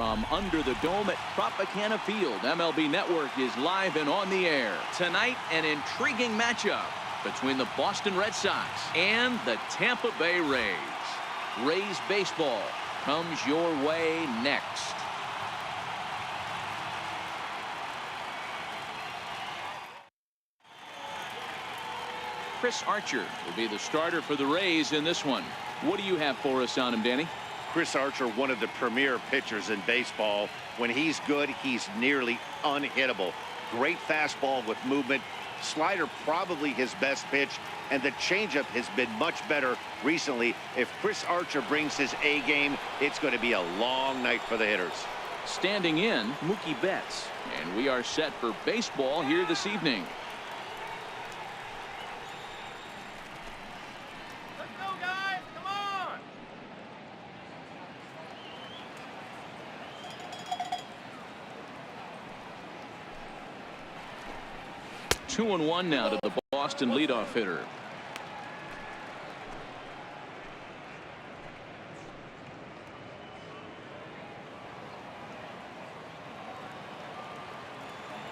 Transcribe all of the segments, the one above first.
from under the dome at Tropicana Field. MLB Network is live and on the air. Tonight, an intriguing matchup between the Boston Red Sox and the Tampa Bay Rays. Rays baseball comes your way next. Chris Archer will be the starter for the Rays in this one. What do you have for us on him, Danny? Chris Archer, one of the premier pitchers in baseball. When he's good, he's nearly unhittable. Great fastball with movement. Slider probably his best pitch, and the changeup has been much better recently. If Chris Archer brings his A game, it's going to be a long night for the hitters. Standing in, Mookie Betts, and we are set for baseball here this evening. Let's go, guys! Come on! 2-1 now to the Boston leadoff hitter.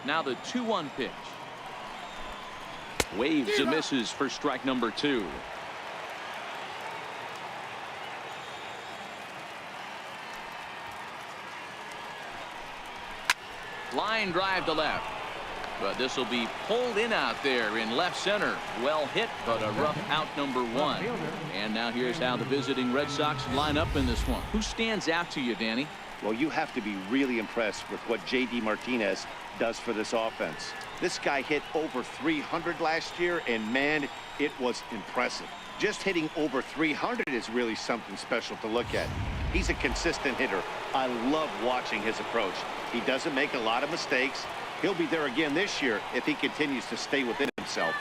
Now the 2-1 pitch. Waves and misses for strike number 2. Line drive to left. But this will be pulled in out there in left center. Well hit, but a rough out number 1. And now here's how the visiting Red Sox line up in this one. Who stands out to you, Danny? Well, you have to be really impressed with what J.D. Martinez does for this offense. This guy hit over 300 last year, and man, it was impressive. Just hitting over 300 is really something special to look at. He's a consistent hitter. I love watching his approach. He doesn't make a lot of mistakes. He'll be there again this year if he continues to stay within himself.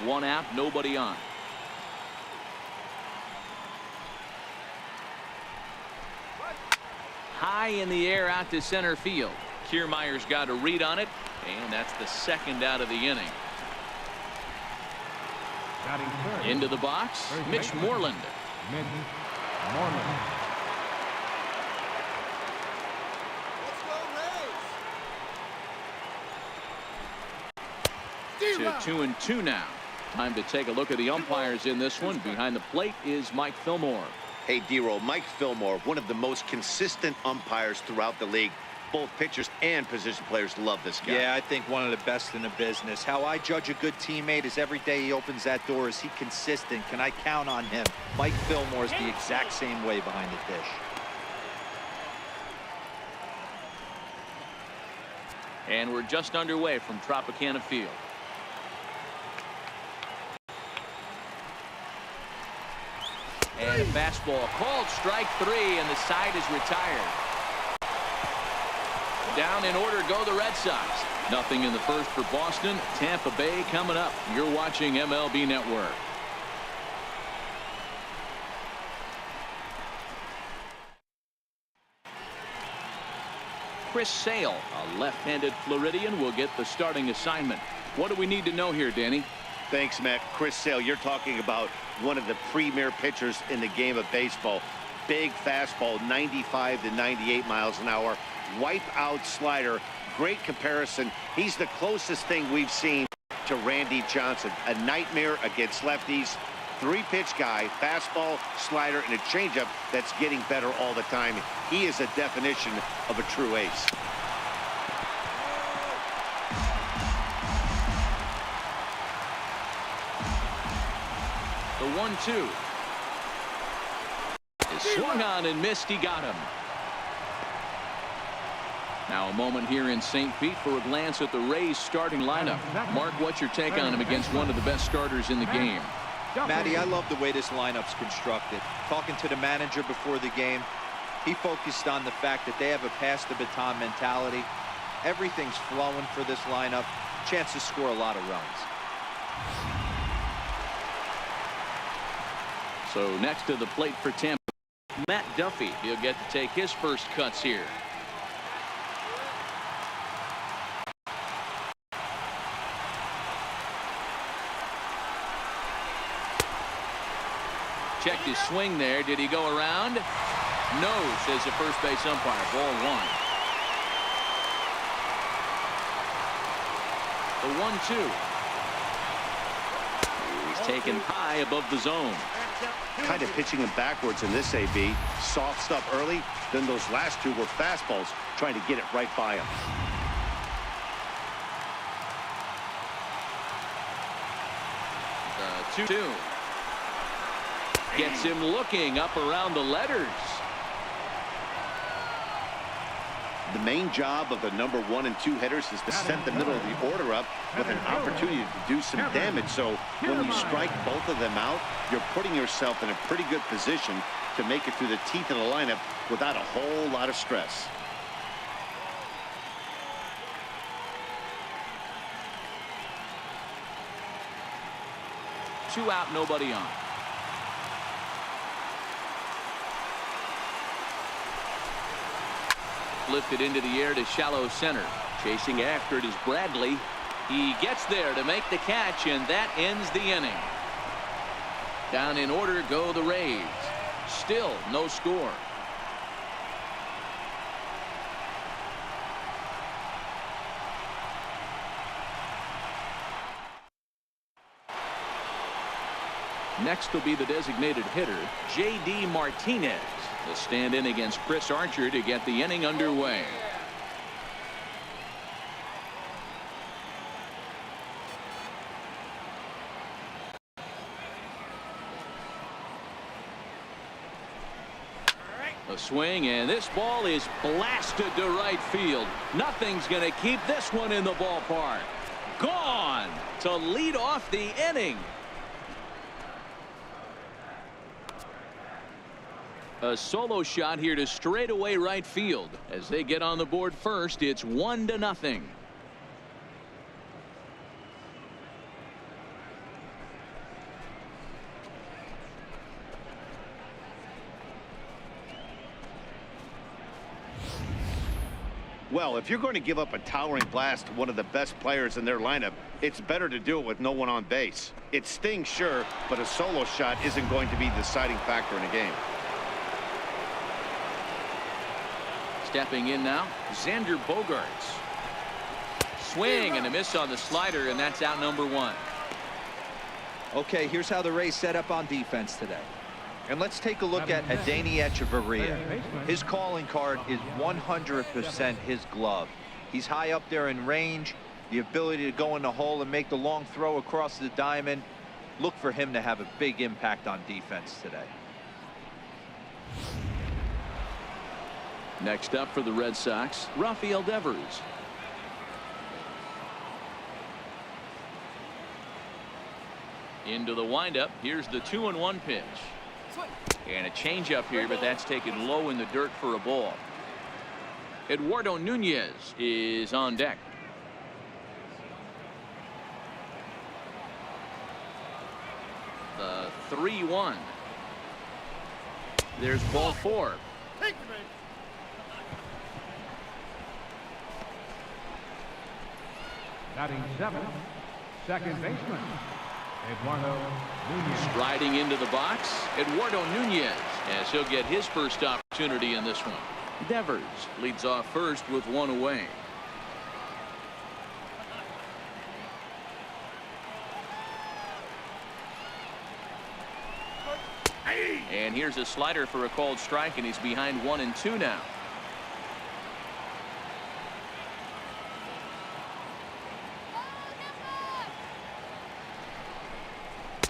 1 out, nobody on. High in the air out to center field. Kiermaier's got a read on it, and that's the 2nd out of the inning. Into the box, Mitch Moreland. To 2-2 now. Time to take a look at the umpires in this one. Behind the plate is Mike Fillmore. Hey, D-Roll, Mike Fillmore, one of the most consistent umpires throughout the league. Both pitchers and position players love this guy. Yeah, I think one of the best in the business. How I judge a good teammate is every day he opens that door. Is he consistent? Can I count on him? Mike Fillmore is the exact same way behind the dish. And we're just underway from Tropicana Field. And a fastball called strike 3, and the side is retired. Down in order go the Red Sox. Nothing in the first for Boston. Tampa Bay coming up. You're watching MLB Network. Chris Sale, a left-handed Floridian, will get the starting assignment. What do we need to know here, Danny? Thanks, Matt. Chris Sale, you're talking about one of the premier pitchers in the game of baseball. Big fastball, 95 to 98 miles an hour. Wipe out slider. Great comparison. He's the closest thing we've seen to Randy Johnson. A nightmare against lefties. 3-pitch guy, fastball, slider, and a changeup that's getting better all the time. He is a definition of a true ace. The 1-2 is swung on and missed. He got him. Now a moment here in St. Pete for a glance at the Rays starting lineup. Mark, what's your take on him against one of the best starters in the game? Matty, I love the way this lineup's constructed. Talking to the manager before the game, he focused on the fact that they have a pass the baton mentality. Everything's flowing for this lineup. Chance to score a lot of runs. So next to the plate for Tampa, Matt Duffy. He'll get to take his first cuts here. Checked his swing there. Did he go around? No, says the first base umpire. Ball one. The 1-2. He's taken high above the zone. Kind of pitching him backwards in this AB. Soft stuff early, then those last two were fastballs trying to get it right by him. The 2-2. Gets him looking up around the letters. The main job of the number 1 and 2 hitters is to set the middle of the order up with an opportunity to do some damage. So when you strike both of them out, you're putting yourself in a pretty good position to make it through the teeth of the lineup without a whole lot of stress. Two out, nobody on. Lifted into the air to shallow center. Chasing after it is Bradley. He gets there to make the catch, and that ends the inning. Down in order go the Rays. Still no score. Next will be the designated hitter, J.D. Martinez. He'll stand in against Chris Archer to get the inning underway. A swing, and this ball is blasted to right field. Nothing's going to keep this one in the ballpark. Gone to lead off the inning. A solo shot here to straightaway right field. As they get on the board first, it's 1-0. Well, if you're going to give up a towering blast to one of the best players in their lineup, it's better to do it with no one on base. It stings, sure, but a solo shot isn't going to be the deciding factor in a game. Stepping in now, Xander Bogaerts. Swing and a miss on the slider, and that's out number 1. Okay, here's how the Rays set up on defense today. And let's take a look at Adeiny Echeverria. His calling card is 100% his glove. He's high up there in range, the ability to go in the hole and make the long throw across the diamond. Look for him to have a big impact on defense today. Next up for the Red Sox, Rafael Devers. Into the windup. Here's the 2-1 pitch. And a changeup here, but that's taken low in the dirt for a ball. Eduardo Nunez is on deck. The 3-1. There's ball 4. Batting 7th, second baseman, Eduardo Nunez. Striding into the box, Eduardo Nunez, as he'll get his first opportunity in this one. Devers leads off first with 1 away. And here's a slider for a called strike, and he's behind 1-2 now.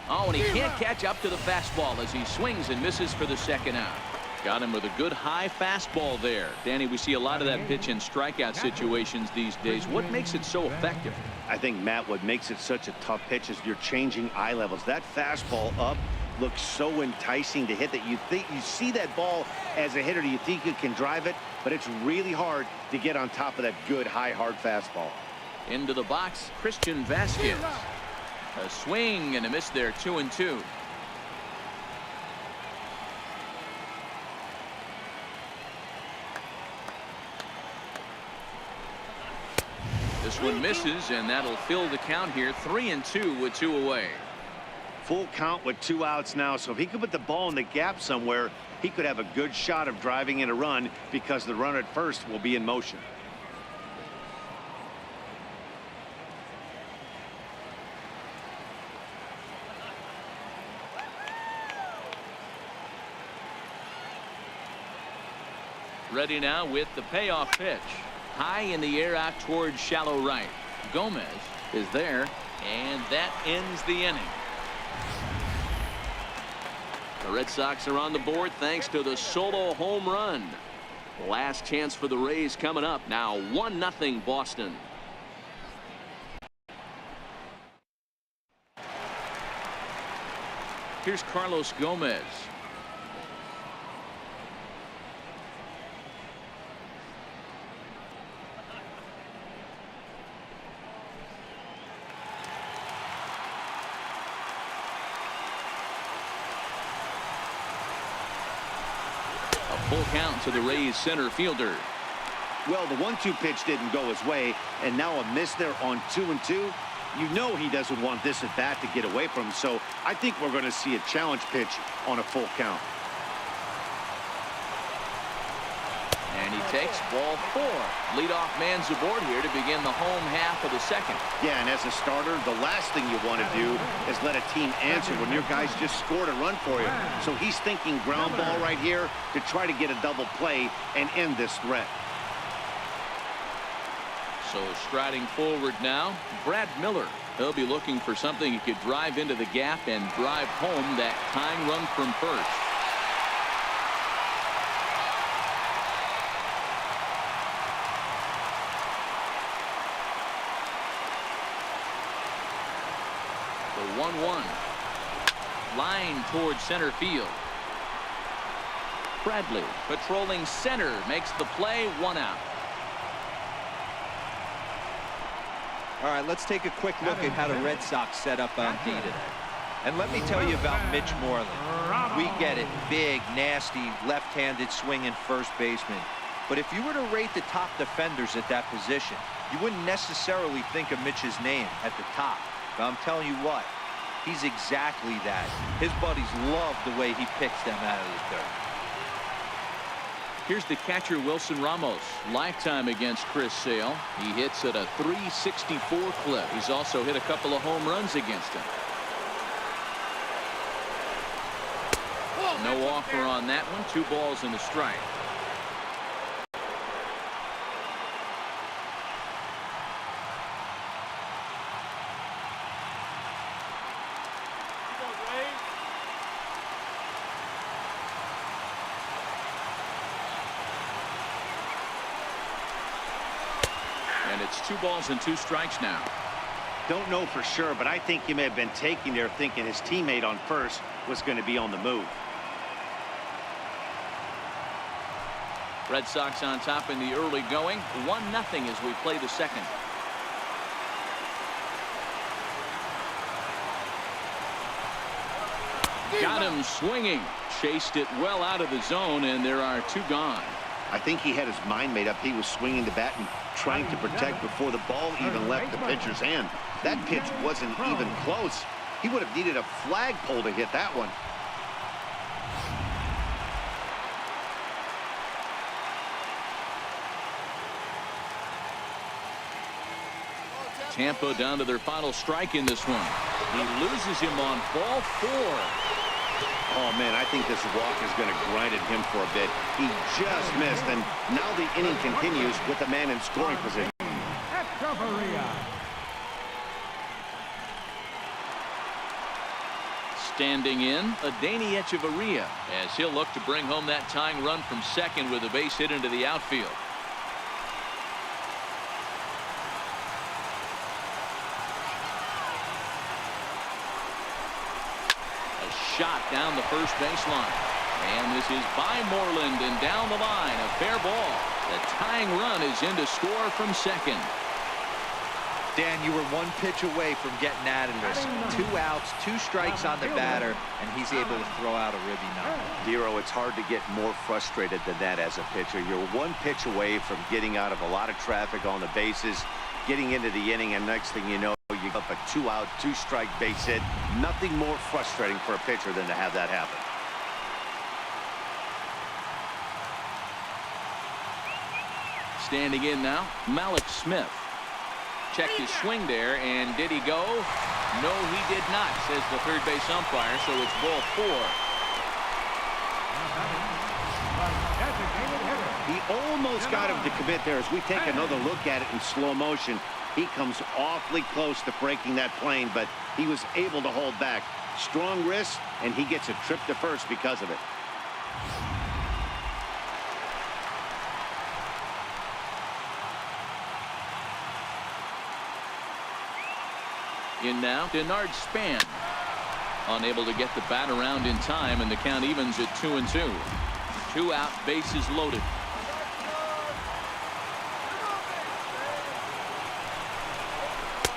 Oh, and he can't catch up to the fastball as he swings and misses for the second out. Got him with a good high fastball there. Danny, we see a lot of that pitch in strikeout situations these days. What makes it so effective? I think, Matt, what makes it such a tough pitch is you're changing eye levels. That fastball up looks so enticing to hit that you think you see that ball as a hitter. You think you can drive it, but it's really hard to get on top of that good high hard fastball. Into the box, Christian Vasquez. A swing and a miss there, 2-2. This one misses, and that'll fill the count here. 3-2 with 2 away. Full count with 2 outs now, so if he could put the ball in the gap somewhere, he could have a good shot of driving in a run because the runner at first will be in motion. Ready now with the payoff pitch. High in the air out towards shallow right. Gomez is there, and that ends the inning. The Red Sox are on the board thanks to the solo home run. Last chance for the Rays coming up. Now 1-0 Boston. Here's Carlos Gomez. Full count to the Rays center fielder. Well, the 1-2 pitch didn't go his way, and now a miss there on 2-2. You know he doesn't want this at bat to get away from him, so I think we're going to see a challenge pitch on a full count. And he takes ball 4. Leadoff man's aboard here to begin the home half of the second. Yeah, and as a starter, the last thing you want to do is let a team answer when your guys just scored a run for you. So he's thinking ground ball right here to try to get a double play and end this threat. So striding forward now, Brad Miller. He'll be looking for something he could drive into the gap and drive home that tying run from first. The 1-1. Line towards center field. Bradley patrolling center makes the play, 1 out. All right, let's take a quick look at how the Red Sox set up on D today. And let me tell you about Mitch Moreland. We get it. Big, nasty, left-handed swinging first baseman. But if you were to rate the top defenders at that position, you wouldn't necessarily think of Mitch's name at the top. But I'm telling you what, he's exactly that. His buddies love the way he picks them out of the dirt. Here's the catcher, Wilson Ramos. Lifetime against Chris Sale. He hits at a .364 clip. He's also hit a couple of home runs against him. No offer on that one. 2 balls and a strike. And it's 2 balls and 2 strikes now. Don't know for sure, but I think he may have been taking there thinking his teammate on first was going to be on the move. Red Sox on top in the early going. 1-0 as we play the second. Got him swinging. Chased it well out of the zone, and there are 2 gone. I think he had his mind made up. He was swinging the bat and trying to protect before the ball even left the pitcher's hand. That pitch wasn't even close. He would have needed a flagpole to hit that one. Tampa down to their final strike in this one. He loses him on ball 4. Oh, man, I think this walk is going to grind at him for a bit. He just missed, and now the inning continues with the man in scoring position. Standing in, Adeiny Echeverria, as he'll look to bring home that tying run from second with a base hit into the outfield. Shot down the first baseline. And this is by Moreland and down the line. A fair ball. The tying run is in to score from second. Dan, you were 1 pitch away from getting out of this. 2 outs, 2 strikes on the batter, and he's able to throw out a ribby number. Dero, it's hard to get more frustrated than that as a pitcher. You're 1 pitch away from getting out of a lot of traffic on the bases, getting into the inning, and next thing you know, you got a 2-out, 2-strike base hit. Nothing more frustrating for a pitcher than to have that happen. Standing in now, Malik Smith. Checked his swing there, and did he go? No, he did not, says the third base umpire, so it's ball 4. He almost got him to commit there. As we take another look at it in slow motion, he comes awfully close to breaking that plane, but he was able to hold back. Strong wrist, and he gets a trip to first because of it. In now, Denard Span. Unable to get the bat around in time, and the count evens at 2-2. 2 out, bases loaded.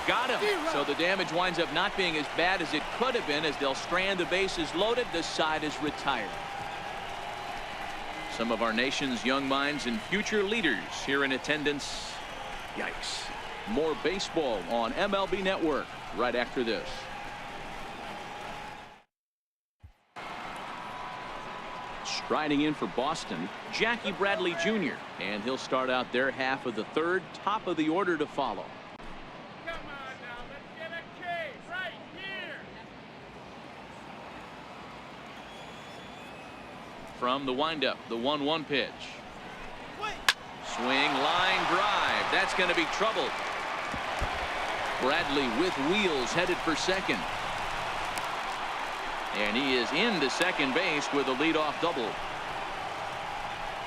Got him. So the damage winds up not being as bad as it could have been, as they'll strand the bases loaded. The side is retired. Some of our nation's young minds and future leaders here in attendance. Yikes. More baseball on MLB Network right after this. Striding in for Boston, Jackie Bradley Jr. And he'll start out their half of the third. Top of the order to follow. Come on now, let's get a case right here. From the windup, the 1-1 pitch. Swing, line drive. That's going to be trouble. Bradley with wheels headed for second. And he is into second base with a leadoff double.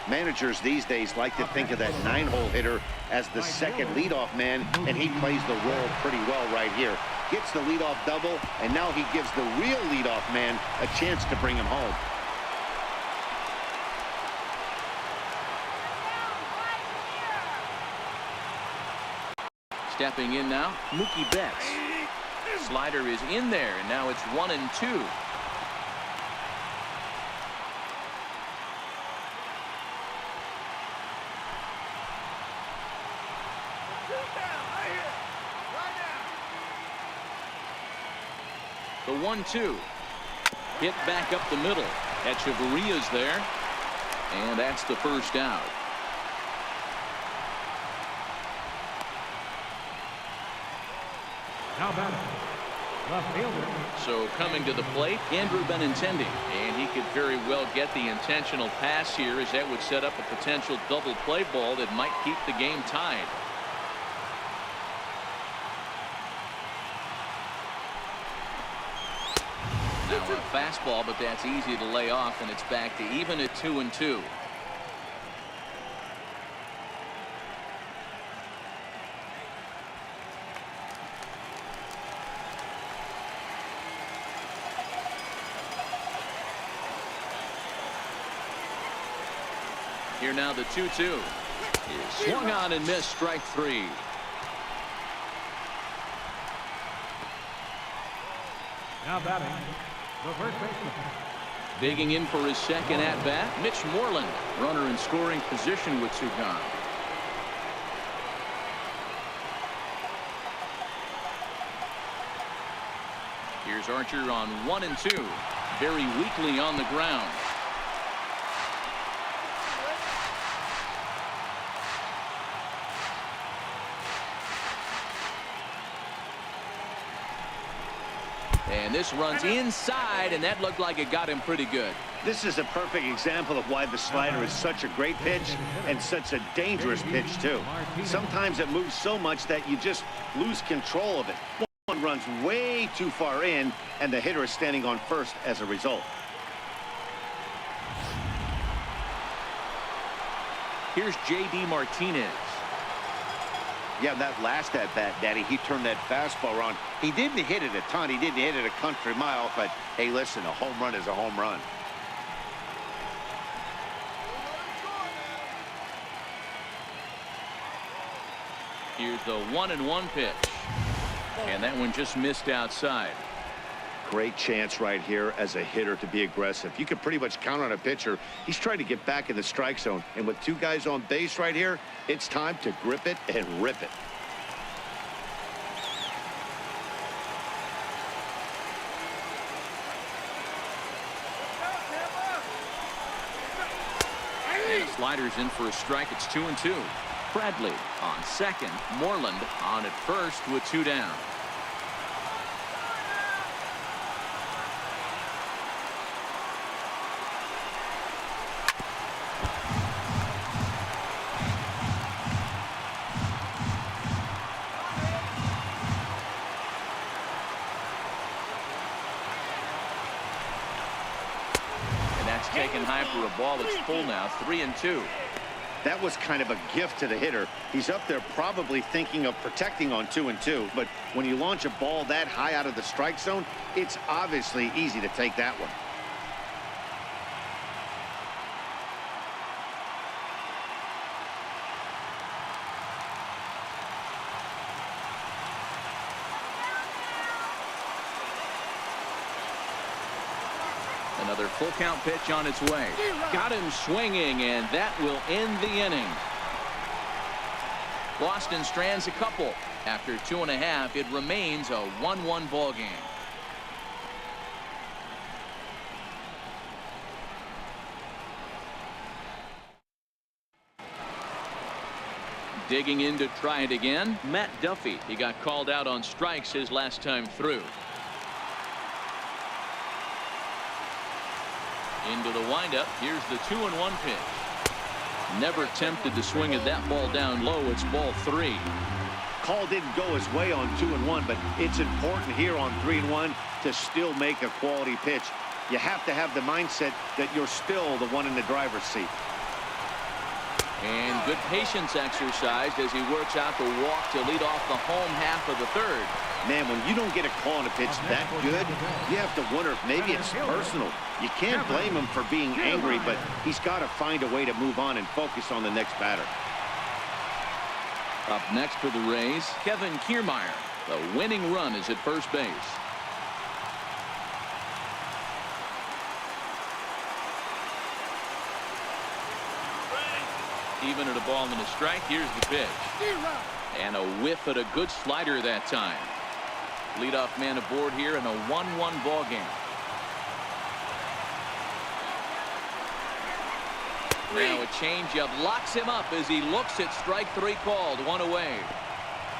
Managers these days like to think of that 9-hole hitter as the second leadoff man, and he plays the role pretty well right here. Gets the leadoff double, and now he gives the real leadoff man a chance to bring him home. Stepping in now, Mookie Betts. Slider is in there, and now it's 1-2. The 1-2. Hit back up the middle. Echeverria's there. And that's the first out. Now batting, left fielder. So coming to the plate, Andrew Benintendi. And he could very well get the intentional pass here, as that would set up a potential double play ball that might keep the game tied. Now a fastball, but that's easy to lay off, and it's back to even at 2-2. Here now the 2-2 is swung on and missed, strike 3. Now batting, the first baseman. Digging in for his second at bat, Mitch Moreland. Runner in scoring position with 2 gone. Here's Archer on 1-2. Very weakly on the ground. And this runs inside, and that looked like it got him pretty good. This is a perfect example of why the slider is such a great pitch and such a dangerous pitch, too. Sometimes it moves so much that you just lose control of it. One runs way too far in, and the hitter is standing on first as a result. Here's J.D. Martinez. Yeah, that last at-bat, Daddy, he turned that fastball around. He didn't hit it a ton. He didn't hit it a country mile. But, hey, listen, a home run is a home run. Here's the 1-1 pitch. And that one just missed outside. Great chance right here as a hitter to be aggressive. You can pretty much count on a pitcher. He's trying to get back in the strike zone. And with 2 guys on base right here, it's time to grip it and rip it. And the slider's in for a strike. It's 2-2. Bradley on second. Moreland on at first with 2 down. Taken high for a ball. It's full now, 3-2. That was kind of a gift to the hitter. He's up there probably thinking of protecting on 2-2, but when you launch a ball that high out of the strike zone, it's obviously easy to take that one. Another full count pitch on its way. Got him swinging, and that will end the inning. Boston strands a couple. After 2.5, it remains a 1-1 ball game. Digging in to try it again, Matt Duffy. He got called out on strikes his last time through. Into the windup. Here's the 2-1 pitch. Never tempted to swing at that ball down low. It's ball 3. Call didn't go his way on 2-1, but it's important here on 3-1 to still make a quality pitch. You have to have the mindset that you're still the one in the driver's seat. And good patience exercised as he works out the walk to lead off the home half of the third. Man, when you don't get a call on a pitch that good, you have to wonder if maybe it's personal. You can't blame him for being angry, but he's got to find a way to move on and focus on the next batter. Up next for the Rays, Kevin Kiermaier. The winning run is at first base. Even at a ball and a strike, here's the pitch. And a whiff at a good slider that time. Leadoff man aboard here in a 1-1 ball game. Now a changeup locks him up as he looks at strike 3 called. 1 away.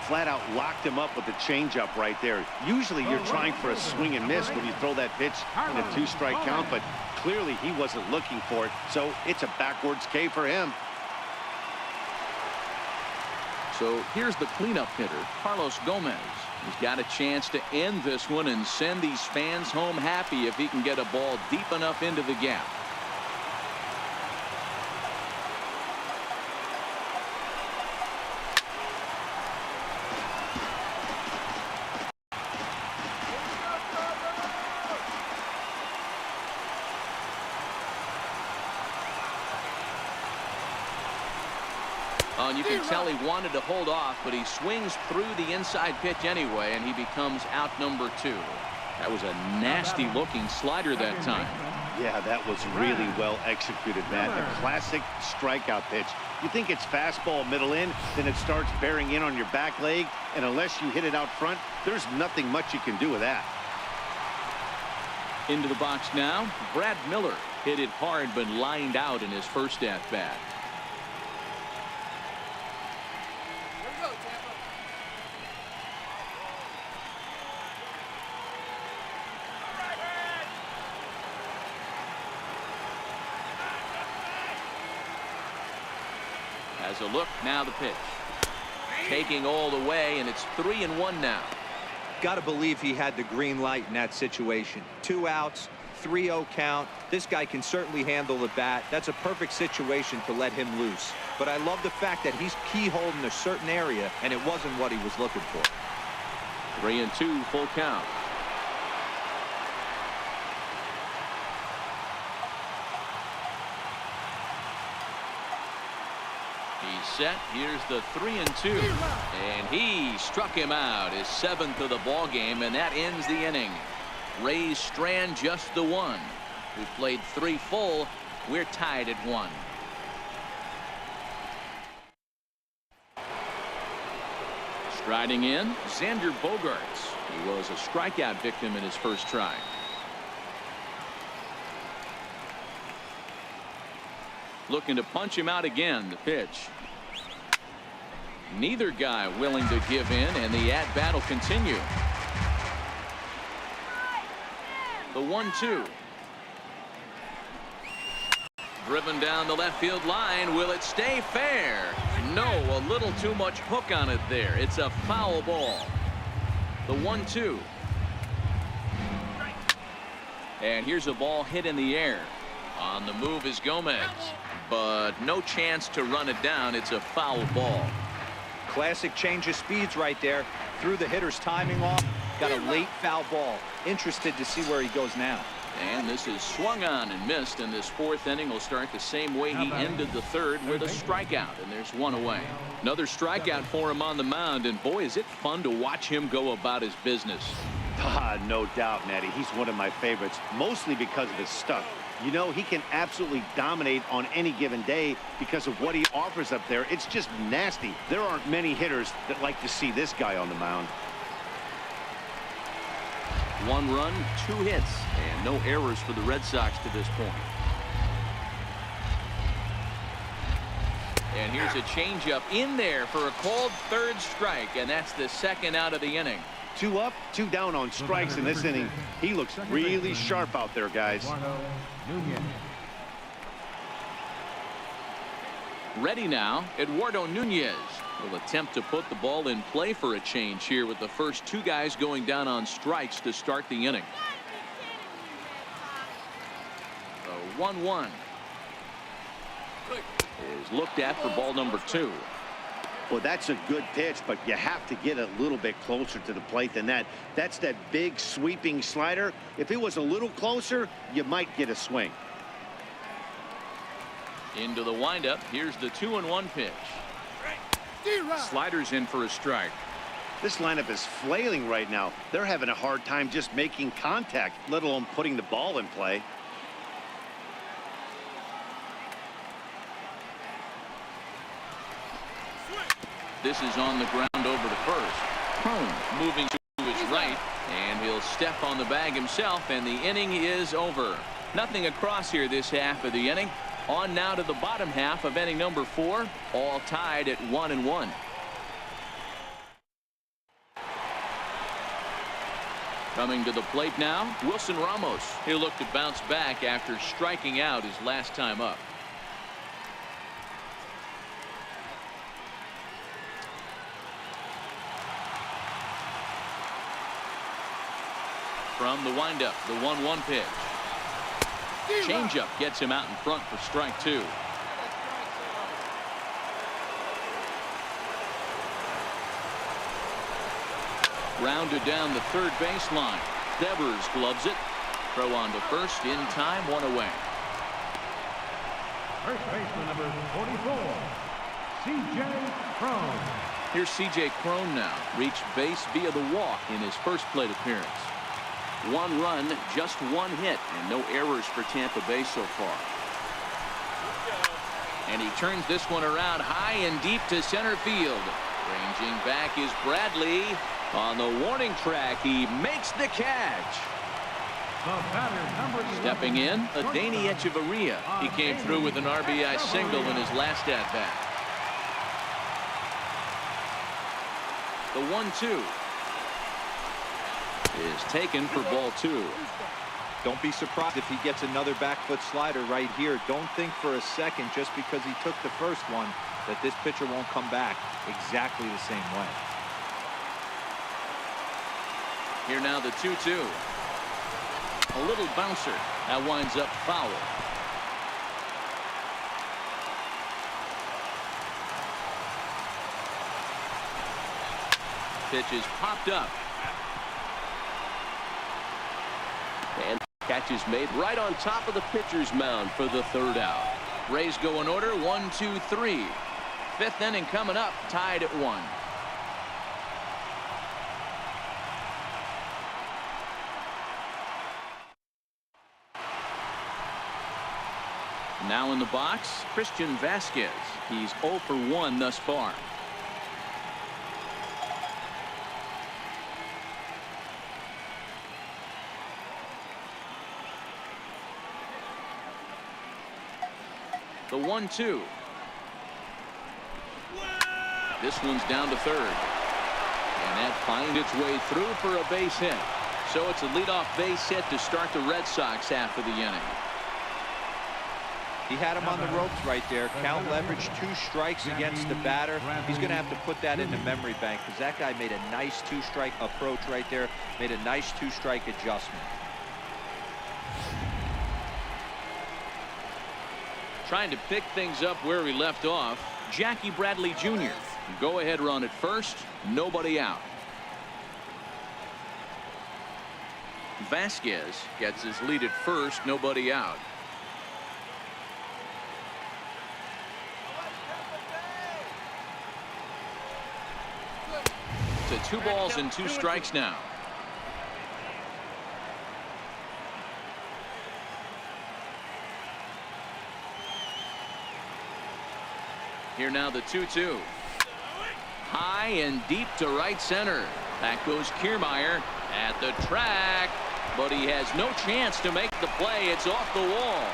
Flat out locked him up with the changeup right there. Usually you're trying for a swing and miss when you throw that pitch in a 2-strike count, but clearly he wasn't looking for it, so it's a backwards K for him. So here's the cleanup hitter, Carlos Gomez. He's got a chance to end this one and send these fans home happy if he can get a ball deep enough into the gap. And you can tell he wanted to hold off, but he swings through the inside pitch anyway, and he becomes out number 2. That was a nasty looking slider that time. Yeah, that was really well executed, Matt. A classic strikeout pitch. You think it's fastball middle in, then it starts bearing in on your back leg, and unless you hit it out front, there's nothing much you can do with that. Into the box now, Brad Miller hit it hard but lined out in his first at bat. Has a look, now the pitch. Taking all the way, and it's 3-1 now. Got to believe he had the green light in that situation. 2 outs, 3-0 count. This guy can certainly handle the bat. That's a perfect situation to let him loose. But I love the fact that he's keyholed in a certain area, and it wasn't what he was looking for. 3-2, full count. He's set. Here's the 3-2, and he struck him out, his 7th of the ball game, and that ends the inning. Rays strand just the 1. We've played 3 full. We're tied at 1. Striding in, Xander Bogaerts. He was a strikeout victim in his first try. Looking to punch him out again. The pitch. Neither guy willing to give in, and the at-bat will continue. The 1-2. Driven down the left field line. Will it stay fair? No, a little too much hook on it there. It's a foul ball. The 1-2. And here's a ball hit in the air. On the move is Gomez, but no chance to run it down. It's a foul ball. Classic change of speeds right there. Threw the hitter's timing off. Got a late foul ball. Interested to see where he goes now. And this is swung on and missed, and this fourth inning will start the same way he ended the third, with a strikeout, and there's one away. Another strikeout for him on the mound, and boy, is it fun to watch him go about his business. No doubt, Matty. He's one of my favorites, mostly because of his stuff. You know, he can absolutely dominate on any given day because of what he offers up there. It's just nasty. There aren't many hitters that like to see this guy on the mound. 1 run, 2 hits, and no errors for the Red Sox to this point. And here's a changeup in there for a called third strike, and that's the second out of the inning. 2 up, 2 down on strikes in this inning. He looks really sharp out there, guys. Ready now, Eduardo Nunez will attempt to put the ball in play for a change here, with the first 2 guys going down on strikes to start the inning. The 1-1 is looked at for ball number 2. Well, that's a good pitch, but you have to get a little bit closer to the plate than that. That's that big sweeping slider. If it was a little closer, you might get a swing. Into the windup. Here's the 2-1 pitch. Sliders in for a strike. This lineup is flailing right now. They're having a hard time just making contact, let alone putting the ball in play. This is on the ground over to first. Crone moving to his right, and he'll step on the bag himself, and the inning is over. Nothing across here this half of the inning. On now to the bottom half of inning number 4, all tied at 1-1. Coming to the plate now, Wilson Ramos. He'll look to bounce back after striking out his last time up. From the windup, the 1-1 pitch. Changeup gets him out in front for strike 2. Rounded down the third baseline. Devers gloves it. Throw on to first in time, 1 away. First baseman number 44, C.J. Crone. Here's C.J. Crone now. Reached base via the walk in his first plate appearance. 1 run, just 1 hit, and no errors for Tampa Bay so far. And he turns this one around high and deep to center field. Ranging back is Bradley. On the warning track, he makes the catch. Stepping in, Adeiny Echeverria. He came through with an RBI single in his last at-bat. The 1-2 is taken for ball 2. Don't be surprised if he gets another back foot slider right here. Don't think for a second, just because he took the first one, that this pitcher won't come back exactly the same way. Here now the 2-2. A little bouncer. That winds up foul. Pitch is popped up. And catch is made right on top of the pitcher's mound for the 3rd out. Rays go in order, 1, 2, 3. 5th inning coming up, tied at 1. Now in the box, Christian Vasquez. He's 0 for 1 thus far. The 1-2. This one's down to third. And that finds its way through for a base hit. So it's a leadoff base hit to start the Red Sox half of the inning. He had him on the ropes right there. Count leverage, 2 strikes against the batter. He's going to have to put that in the memory bank because that guy made a nice 2-strike approach right there. Made a nice 2-strike adjustment. Trying to pick things up where we left off. Jackie Bradley Jr. Go-ahead run at first. Nobody out. Vasquez gets his lead at first. Nobody out. To 2 balls and 2 strikes now. Here now the 2-2. High and deep to right center. Back goes Kiermaier at the track, but he has no chance to make the play. It's off the wall.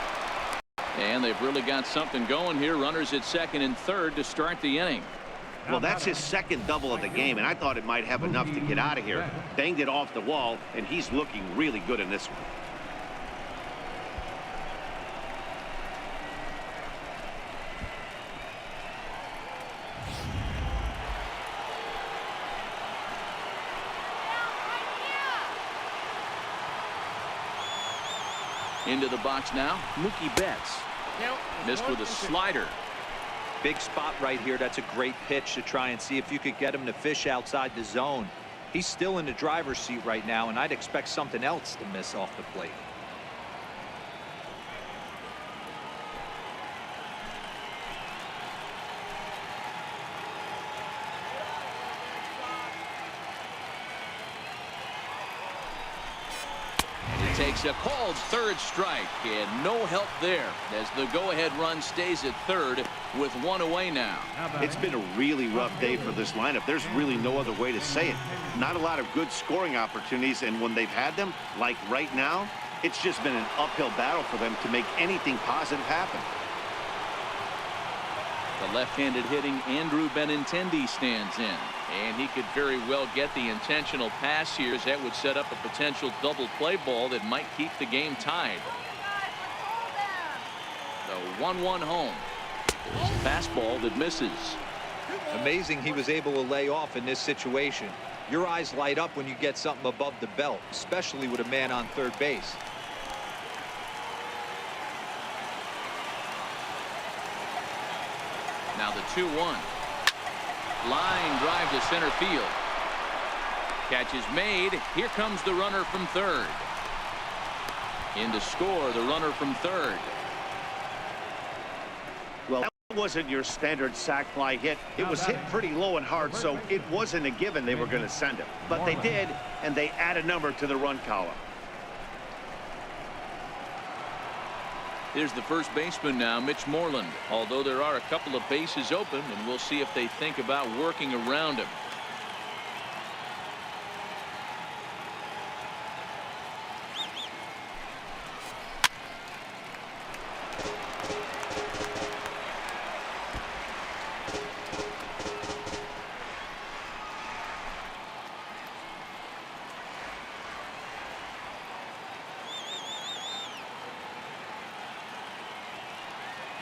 And they've really got something going here. Runners at second and third to start the inning. Well, that's his second double of the game, and I thought it might have enough to get out of here. Banged it off the wall, and he's looking really good in this one. Into the box now, Mookie Betts. Missed with a slider. Big spot right here. That's a great pitch to try and see if you could get him to fish outside the zone. He's still in the driver's seat right now, and I'd expect something else to miss off the plate. Takes a called third strike, and no help there as the go-ahead run stays at third with 1 away now. It's been a really rough day for this lineup. There's really no other way to say it. Not a lot of good scoring opportunities, and when they've had them, like right now, it's just been an uphill battle for them to make anything positive happen. The left-handed hitting Andrew Benintendi stands in, and he could very well get the intentional pass here, as that would set up a potential double play ball that might keep the game tied. The 1-1 home. There's a fastball that misses. Amazing he was able to lay off in this situation. Your eyes light up when you get something above the belt, especially with a man on third base. Now the 2-1. Line drive to center field. Catch is made. Here comes the runner from third. In to score the runner from third. Well, that wasn't your standard sac fly hit. It was hit pretty low and hard, so it wasn't a given they were going to send him. But they did, and they add a number to the run column. Here's the first baseman now, Mitch Moreland. Although there are a couple of bases open, and we'll see if they think about working around him.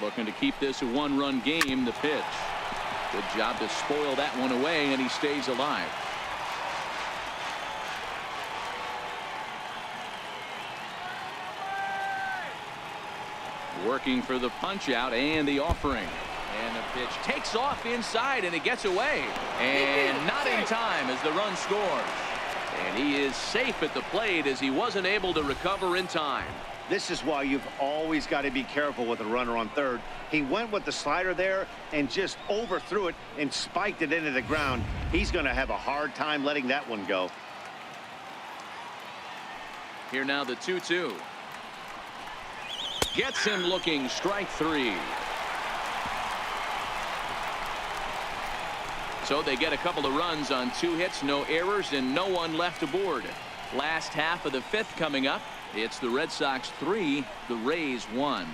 Looking to keep this a 1-run game. The pitch. Good job to spoil that one away, and he stays alive. Working for the punch out and the offering. And the pitch takes off inside, and it gets away. And not in time as the run scores. And he is safe at the plate as he wasn't able to recover in time. This is why you've always got to be careful with a runner on third. He went with the slider there and just overthrew it and spiked it into the ground. He's going to have a hard time letting that one go. Here now the 2-2. Gets him looking. Strike 3. So they get a couple of runs on 2 hits, no errors, and no one left aboard. Last half of the 5th coming up. It's the Red Sox 3, the Rays 1.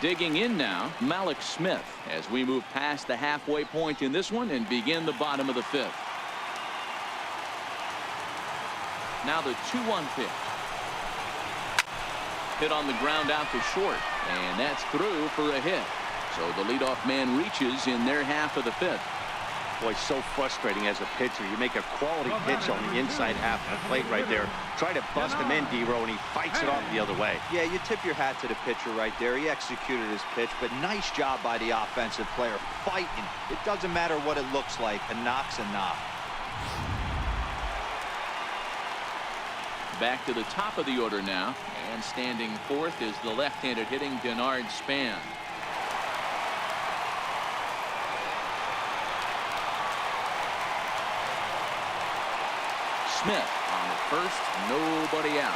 Digging in now, Malik Smith, as we move past the halfway point in this one and begin the bottom of the 5th. Now the 2-1 pitch. Hit on the ground out to short, and that's through for a hit. So the leadoff man reaches in their half of the 5th. Boy, so frustrating as a pitcher. You make a quality pitch on the inside half of the plate right there. Try to bust him in, D-Row, and he fights it off the other way. Yeah, you tip your hat to the pitcher right there. He executed his pitch, but nice job by the offensive player fighting. It doesn't matter what it looks like. A knock's a knock. Back to the top of the order now, and standing 4th is the left-handed hitting Denard Span. Smith on the first, nobody out.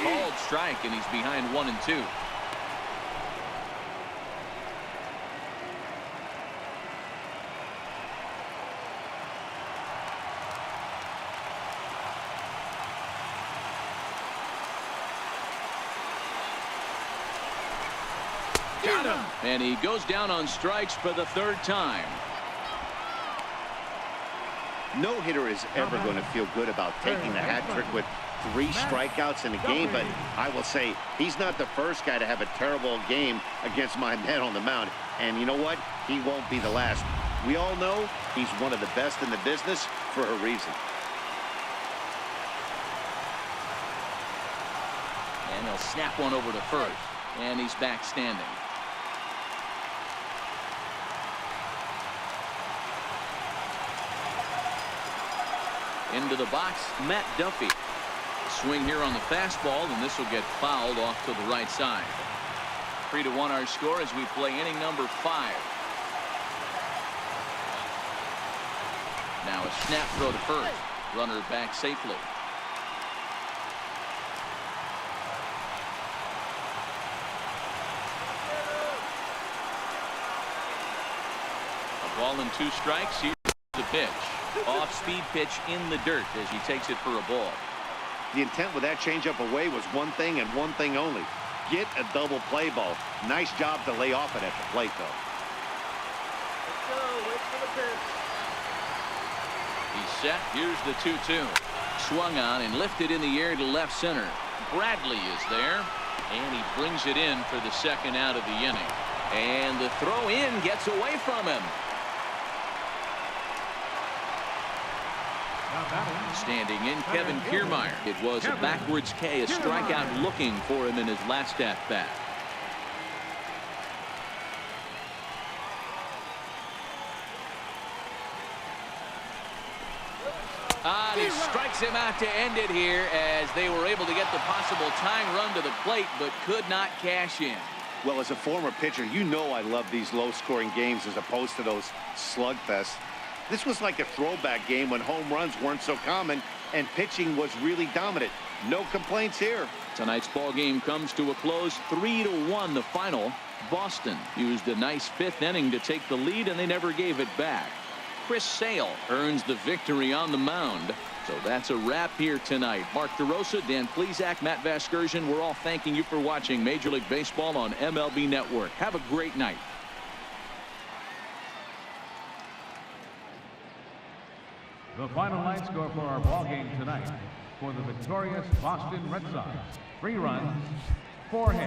Called strike, and he's behind 1-2. Got him. And he goes down on strikes for the 3rd time. No hitter is ever going to feel good about taking the hat trick with 3 strikeouts in a game, but I will say he's not the first guy to have a terrible game against my man on the mound. And you know what? He won't be the last. We all know he's one of the best in the business for a reason. And he'll snap one over to first. And he's back standing. Into the box, Matt Duffy. Swing here on the fastball, and this will get fouled off to the right side. 3-1 our score as we play inning number 5. Now a snap throw to first. Runner back safely. A ball and 2 strikes. Here's the pitch. Off-speed pitch in the dirt as he takes it for a ball. The intent with that changeup away was one thing and one thing only. Get a double play ball. Nice job to lay off it at the plate, though. Let's go. Wait for the pitch. He's set. Here's the 2-2. Swung on and lifted in the air to left center. Bradley is there, and he brings it in for the 2nd out of the inning. And the throw in gets away from him. Standing in, Kevin Kiermaier. It was a backwards K, a strikeout looking for him in his last at-bat. And he strikes him out to end it here as they were able to get the possible tying run to the plate, but could not cash in. Well, as a former pitcher, you know I love these low-scoring games as opposed to those slugfests. This was like a throwback game when home runs weren't so common and pitching was really dominant. No complaints here. Tonight's ball game comes to a close. 3-1 the final. Boston used a nice 5th inning to take the lead, and they never gave it back. Chris Sale earns the victory on the mound. So that's a wrap here tonight. Mark DeRosa, Dan Plesac, Matt Vasgersian, we're all thanking you for watching Major League Baseball on MLB Network. Have a great night. The final line score for our ball game tonight. For the victorious Boston Red Sox, 3 runs, 4 hits.